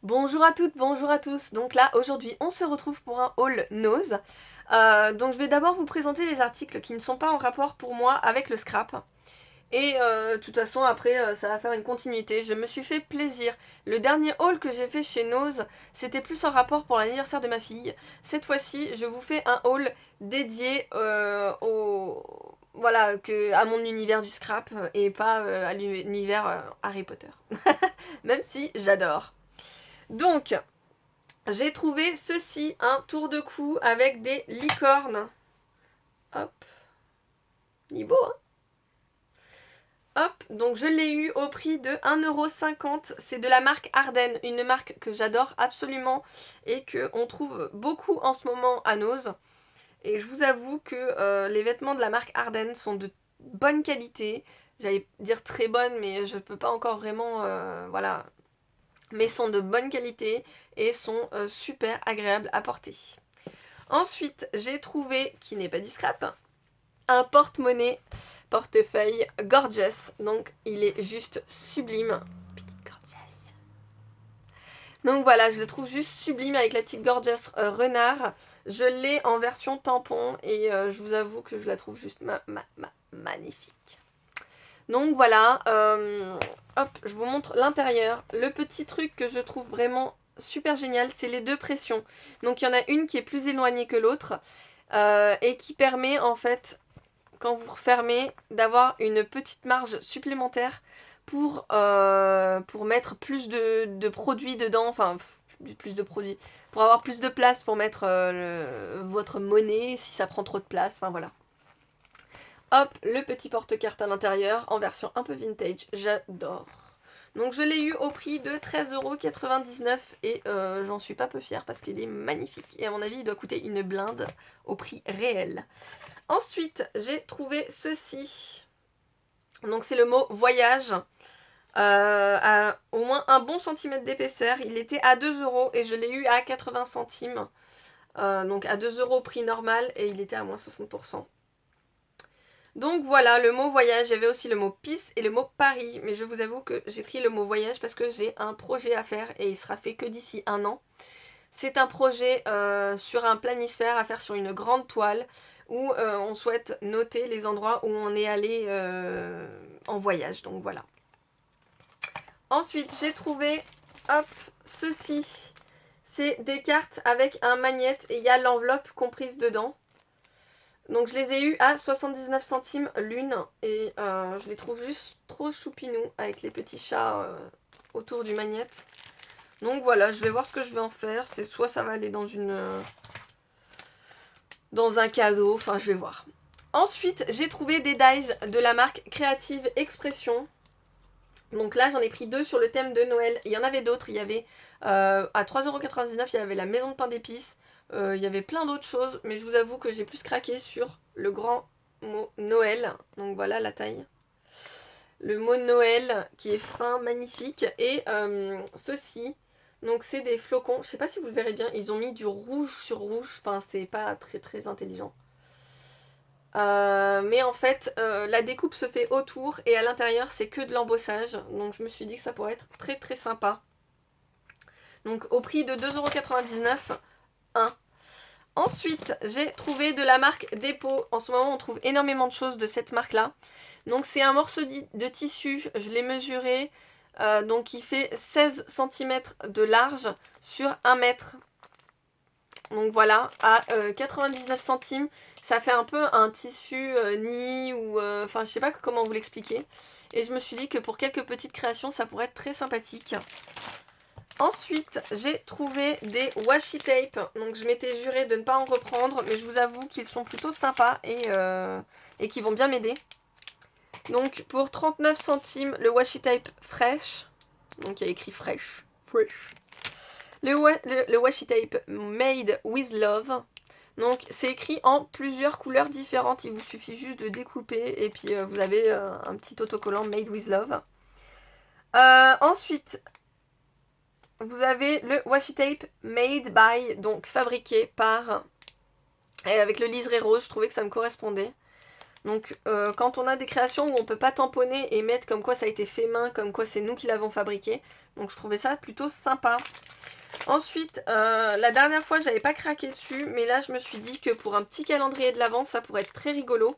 Bonjour à toutes, bonjour à tous. Donc là, aujourd'hui, on se retrouve pour un haul Nose. Donc je vais d'abord vous présenter les articles qui ne sont pas en rapport pour moi avec le scrap. Et de toute façon, après, ça va faire une continuité. Je me suis fait plaisir. Le dernier haul que j'ai fait chez Nose, c'était plus en rapport pour l'anniversaire de ma fille. Cette fois-ci, je vous fais un haul dédié voilà, à mon univers du scrap et pas à l'univers Harry Potter. Même si j'adore. Donc, j'ai trouvé ceci, un tour de cou avec des licornes. Hop, il est beau, hein. Hop, donc je l'ai eu au prix de 1,50 €. C'est de la marque Arden, une marque que j'adore absolument et qu'on trouve beaucoup en ce moment à Nose. Et je vous avoue que les vêtements de la marque Arden sont de bonne qualité. J'allais dire très bonne, mais je peux pas encore vraiment, voilà, mais sont de bonne qualité et sont super agréables à porter. Ensuite, j'ai trouvé, qui n'est pas du scrap, un porte-monnaie, portefeuille Gorgeous. Donc, il est juste sublime. Petite Gorgeous. Donc voilà, je le trouve juste sublime avec la petite Gorgeous renard. Je l'ai en version tampon et je vous avoue que je la trouve juste magnifique. Donc voilà, hop, je vous montre l'intérieur. Le petit truc que je trouve vraiment super génial, c'est les deux pressions. Donc il y en a une qui est plus éloignée que l'autre et qui permet en fait, quand vous refermez, d'avoir une petite marge supplémentaire pour mettre plus de produits dedans, enfin plus de produits, pour avoir plus de place pour mettre votre monnaie si ça prend trop de place, enfin voilà. Hop, le petit porte-carte à l'intérieur en version un peu vintage, j'adore. Donc je l'ai eu au prix de 13,99 € et j'en suis pas peu fière parce qu'il est magnifique. Et à mon avis, il doit coûter une blinde au prix réel. Ensuite, j'ai trouvé ceci. Donc c'est le mot voyage. À au moins un bon centimètre d'épaisseur. Il était à 2 € et je l'ai eu à 80 centimes. Donc à 2 € prix normal et il était à moins 60%. Donc voilà, le mot voyage, j'avais aussi le mot peace et le mot Paris, mais je vous avoue que j'ai pris le mot voyage parce que j'ai un projet à faire et il sera fait que d'ici un an. C'est un projet sur un planisphère à faire sur une grande toile où on souhaite noter les endroits où on est allé en voyage, donc voilà. Ensuite, j'ai trouvé, hop, ceci. C'est des cartes avec un magnète et il y a l'enveloppe comprise dedans. Donc je les ai eu à 79 centimes l'une et je les trouve juste trop choupinous avec les petits chats autour du magnète. Donc voilà, je vais voir ce que je vais en faire. C'est soit ça va aller dans un cadeau, enfin je vais voir. Ensuite, j'ai trouvé des dies de la marque Creative Expression. Donc là, j'en ai pris deux sur le thème de Noël. Il y en avait d'autres. Il y avait à 3,99 €, il y avait la maison de pain d'épices. Il y avait plein d'autres choses, mais je vous avoue que j'ai plus craqué sur le grand mot Noël. Donc voilà la taille. Le mot Noël qui est fin, magnifique. Et ceci, donc c'est des flocons. Je sais pas si vous le verrez bien, ils ont mis du rouge sur rouge. Enfin, c'est pas très très intelligent. Mais en fait, la découpe se fait autour et à l'intérieur, c'est que de l'embossage. Donc je me suis dit que ça pourrait être très très sympa. Donc au prix de 2,99 €, un. Ensuite, j'ai trouvé de la marque Dépôt. En ce moment, on trouve énormément de choses de cette marque-là. Donc c'est un morceau de tissu, je l'ai mesuré, donc il fait 16 cm de large sur 1 mètre. Donc voilà, à 99 centimes, ça fait un peu un tissu nid ou... Enfin, je sais pas comment vous l'expliquer. Et je me suis dit que pour quelques petites créations, ça pourrait être très sympathique. Ensuite, j'ai trouvé des washi tape. Donc je m'étais juré de ne pas en reprendre, mais je vous avoue qu'ils sont plutôt sympas et qu'ils vont bien m'aider. Donc pour 39 centimes, le washi tape fresh. Donc il y a écrit fresh. Fresh. Le washi tape made with love. Donc c'est écrit en plusieurs couleurs différentes. Il vous suffit juste de découper et puis vous avez un petit autocollant made with love. Ensuite, vous avez le washi tape made by, donc fabriqué par, et avec le liseré rose. Je trouvais que ça me correspondait. Donc quand on a des créations où on peut pas tamponner et mettre comme quoi ça a été fait main, comme quoi c'est nous qui l'avons fabriqué, donc je trouvais ça plutôt sympa. Ensuite, la dernière fois, j'avais pas craqué dessus, mais là, je me suis dit que pour un petit calendrier de l'Avent, ça pourrait être très rigolo.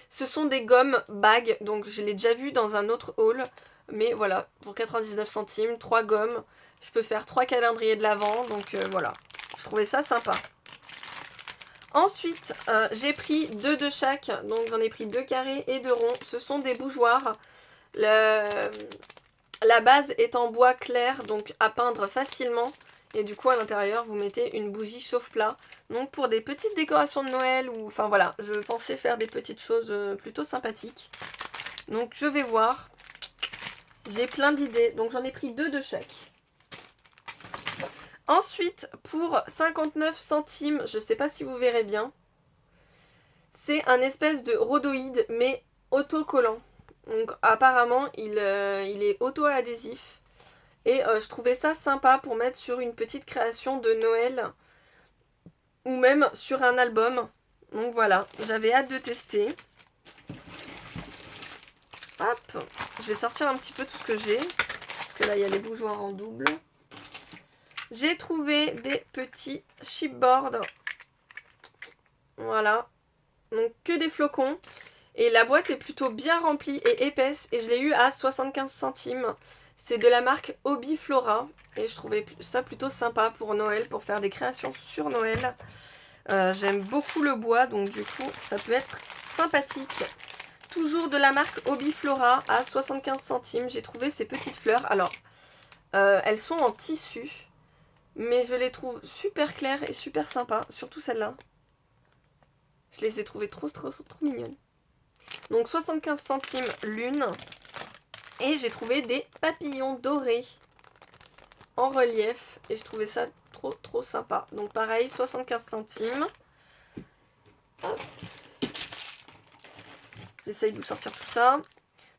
Ce sont des gommes bagues, donc je l'ai déjà vu dans un autre haul. Mais voilà, pour 99 centimes, 3 gommes. Je peux faire 3 calendriers de l'Avent, donc voilà. Je trouvais ça sympa. Ensuite, j'ai pris 2 de chaque, donc j'en ai pris 2 carrés et 2 ronds. Ce sont des bougeoirs. La base est en bois clair, donc à peindre facilement. Et du coup, à l'intérieur, vous mettez une bougie chauffe-plat. Donc pour des petites décorations de Noël, ou enfin voilà, je pensais faire des petites choses plutôt sympathiques. Donc je vais voir. J'ai plein d'idées, donc j'en ai pris 2 de chaque. Ensuite, pour 59 centimes, je ne sais pas si vous verrez bien, c'est un espèce de rhodoïde, mais autocollant. Donc apparemment, il est auto-adhésif. Et je trouvais ça sympa pour mettre sur une petite création de Noël. Ou même sur un album. Donc voilà, j'avais hâte de tester. Hop, je vais sortir un petit peu tout ce que j'ai. Parce que là, il y a les bougeoirs en double. J'ai trouvé des petits chipboards. Voilà. Donc que des flocons. Et la boîte est plutôt bien remplie et épaisse. Et je l'ai eu à 75 centimes. C'est de la marque Hobby Flora. Et je trouvais ça plutôt sympa pour Noël, pour faire des créations sur Noël. J'aime beaucoup le bois, donc du coup, ça peut être sympathique. Toujours de la marque Hobby Flora à 75 centimes. J'ai trouvé ces petites fleurs. Alors, elles sont en tissu. Mais je les trouve super claires et super sympas. Surtout celle-là. Je les ai trouvées trop mignonnes. Donc 75 centimes l'une. Et j'ai trouvé des papillons dorés en relief. Et je trouvais ça trop sympa. Donc pareil, 75 centimes. Hop. J'essaye de vous sortir tout ça.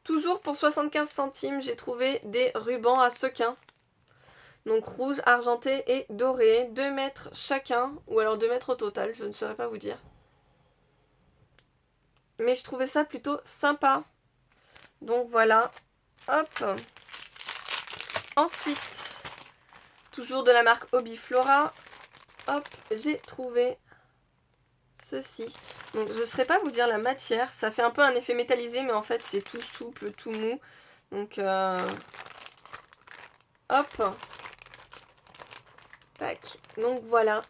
Toujours pour 75 centimes, j'ai trouvé des rubans à sequins. Donc rouge, argenté et doré. 2 mètres chacun. Ou alors 2 mètres au total, je ne saurais pas vous dire. Mais je trouvais ça plutôt sympa. Donc voilà. Hop. Ensuite, toujours de la marque Hobby Flora. Hop, j'ai trouvé ceci. Donc je ne saurais pas vous dire la matière. Ça fait un peu un effet métallisé, mais en fait c'est tout souple, tout mou. Donc hop. Tac. Donc voilà.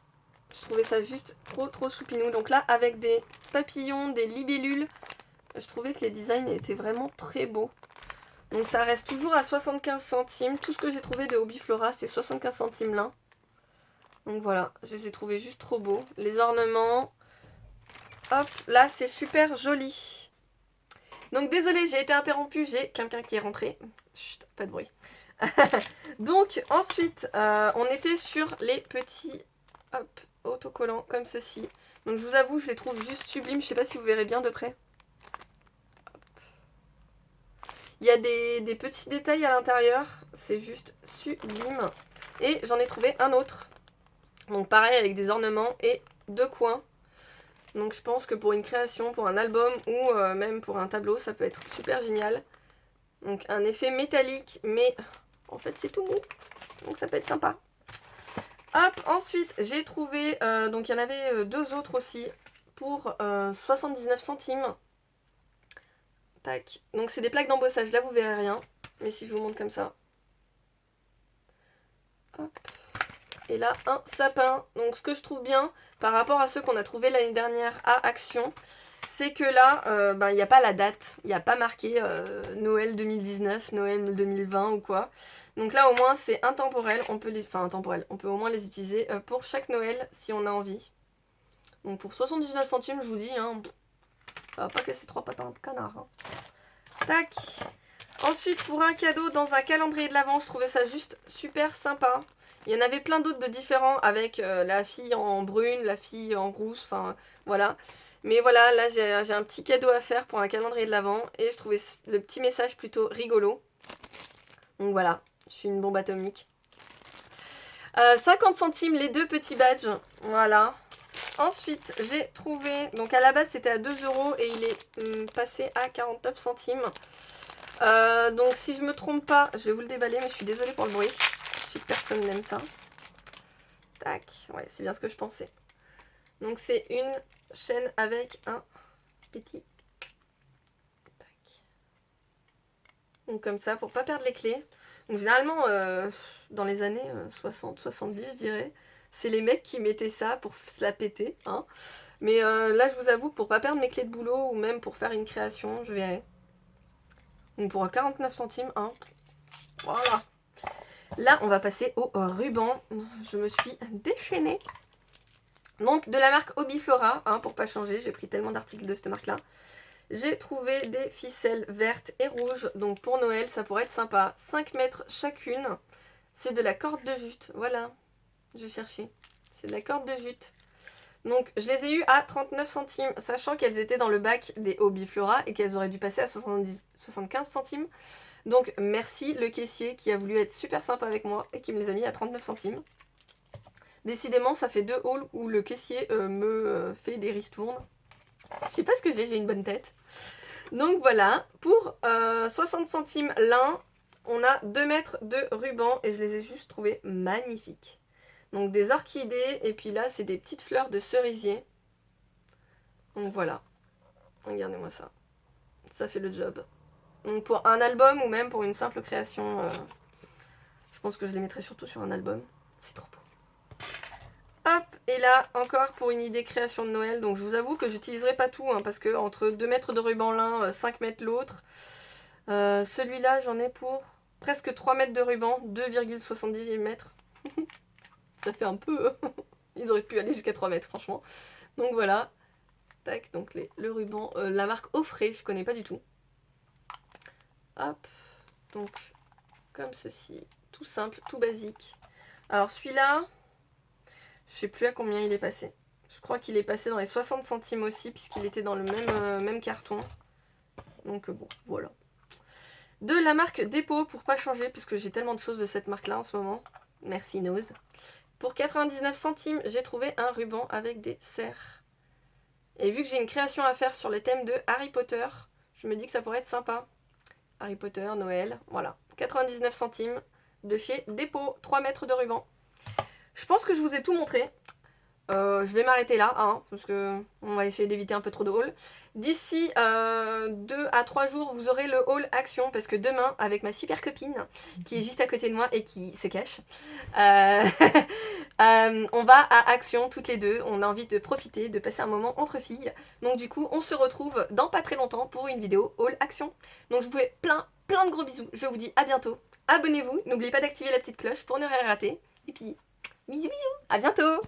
Je trouvais ça juste trop choupinou. Donc là, avec des papillons, des libellules, je trouvais que les designs étaient vraiment très beaux. Donc ça reste toujours à 75 centimes. Tout ce que j'ai trouvé de Hobby Flora, c'est 75 centimes l'un. Donc voilà, je les ai trouvés juste trop beaux. Les ornements, hop, là c'est super joli. Donc désolée, j'ai été interrompue, j'ai quelqu'un qui est rentré. Chut, pas de bruit. Donc ensuite, on était sur les petits autocollants comme ceci. Donc je vous avoue, je les trouve juste sublimes. Je sais pas si vous verrez bien de près. Il y a des petits détails à l'intérieur. C'est juste sublime. Et j'en ai trouvé un autre. Donc pareil avec des ornements et 2 coins. Donc je pense que pour une création, pour un album ou même pour un tableau, ça peut être super génial. Donc un effet métallique, mais en fait c'est tout mou. Donc ça peut être sympa. Hop, ensuite j'ai trouvé, donc il y en avait 2 autres aussi pour 79 centimes. Tac. Donc c'est des plaques d'embossage, là vous verrez rien. Mais si je vous montre comme ça. Hop. Et là un sapin. Donc ce que je trouve bien par rapport à ceux qu'on a trouvé l'année dernière à Action, c'est que là, il n'y a pas la date. Il n'y a pas marqué Noël 2019, Noël 2020 ou quoi. Donc là au moins c'est intemporel. On peut les, enfin intemporel. On peut au moins les utiliser pour chaque Noël si on a envie. Donc pour 79 centimes, je vous dis, hein, ça va pas casser 3 patins de canard. Hein. Tac. Ensuite, pour un cadeau dans un calendrier de l'Avent, je trouvais ça juste super sympa. Il y en avait plein d'autres de différents avec la fille en brune, la fille en rousse, enfin voilà. Mais voilà, là j'ai un petit cadeau à faire pour un calendrier de l'Avent et je trouvais le petit message plutôt rigolo. Donc voilà, je suis une bombe atomique. 50 centimes les 2 petits badges, voilà. Ensuite, j'ai trouvé, donc à la base c'était à 2 € et il est passé à 49 centimes. Donc si je me trompe pas, je vais vous le déballer, mais je suis désolée pour le bruit. Je sais que personne n'aime ça. Tac, ouais, c'est bien ce que je pensais. Donc c'est une chaîne avec un petit... Tac. Donc comme ça, pour pas perdre les clés. Donc généralement, dans les années 60-70, je dirais, c'est les mecs qui mettaient ça pour se la péter. Hein. Mais là, je vous avoue, pour pas perdre mes clés de boulot ou même pour faire une création, je verrai. Donc pour 49 centimes, hein. Voilà. Là, on va passer au ruban. Je me suis déchaînée. Donc de la marque Hobbyflora, hein, pour pas changer, j'ai pris tellement d'articles de cette marque-là. J'ai trouvé des ficelles vertes et rouges, donc pour Noël, ça pourrait être sympa. 5 mètres chacune. C'est de la corde de jute, voilà. Je cherchais. C'est de la corde de jute. Donc je les ai eues à 39 centimes, sachant qu'elles étaient dans le bac des Hobbyflora et qu'elles auraient dû passer à 75 centimes. Donc merci le caissier qui a voulu être super sympa avec moi et qui me les a mis à 39 centimes. Décidément, ça fait 2 hauls où le caissier me fait des ristournes. Je sais pas ce que j'ai une bonne tête. Donc voilà, pour 60 centimes l'un, on a 2 mètres de ruban et je les ai juste trouvés magnifiques. Donc des orchidées et puis là c'est des petites fleurs de cerisier. Donc voilà, regardez-moi ça. Ça fait le job. Donc pour un album ou même pour une simple création, je pense que je les mettrai surtout sur un album. C'est trop beau. Hop, et là encore pour une idée création de Noël. Donc je vous avoue que j'utiliserai pas tout, hein, parce que entre 2 mètres de ruban l'un, 5 mètres l'autre, celui-là j'en ai pour presque 3 mètres de ruban, 2,70 mètres. Ça fait un peu... Ils auraient pu aller jusqu'à 3 mètres franchement. Donc voilà. Tac, donc le ruban, la marque Offray, je connais pas du tout. Hop, donc comme ceci, tout simple, tout basique. Alors celui-là, je sais plus à combien il est passé. Je crois qu'il est passé dans les 60 centimes aussi, puisqu'il était dans le même carton. Donc bon, voilà. De la marque Dépôt, pour pas changer, puisque j'ai tellement de choses de cette marque-là en ce moment. Merci Nose. Pour 99 centimes, j'ai trouvé un ruban avec des cerfs. Et vu que j'ai une création à faire sur le thème de Harry Potter, je me dis que ça pourrait être sympa. Harry Potter, Noël, voilà. 99 centimes de chez Dépôt, 3 mètres de ruban. Je pense que je vous ai tout montré. Je vais m'arrêter là, hein, parce que on va essayer d'éviter un peu trop de haul. D'ici 2 à 3 jours, vous aurez le haul Action, parce que demain, avec ma super copine, qui est juste à côté de moi et qui se cache, on va à Action toutes les deux. On a envie de profiter, de passer un moment entre filles. Donc du coup, on se retrouve dans pas très longtemps pour une vidéo haul Action. Donc je vous fais plein de gros bisous. Je vous dis à bientôt. Abonnez-vous, n'oubliez pas d'activer la petite cloche pour ne rien rater. Et puis, bisous, à bientôt!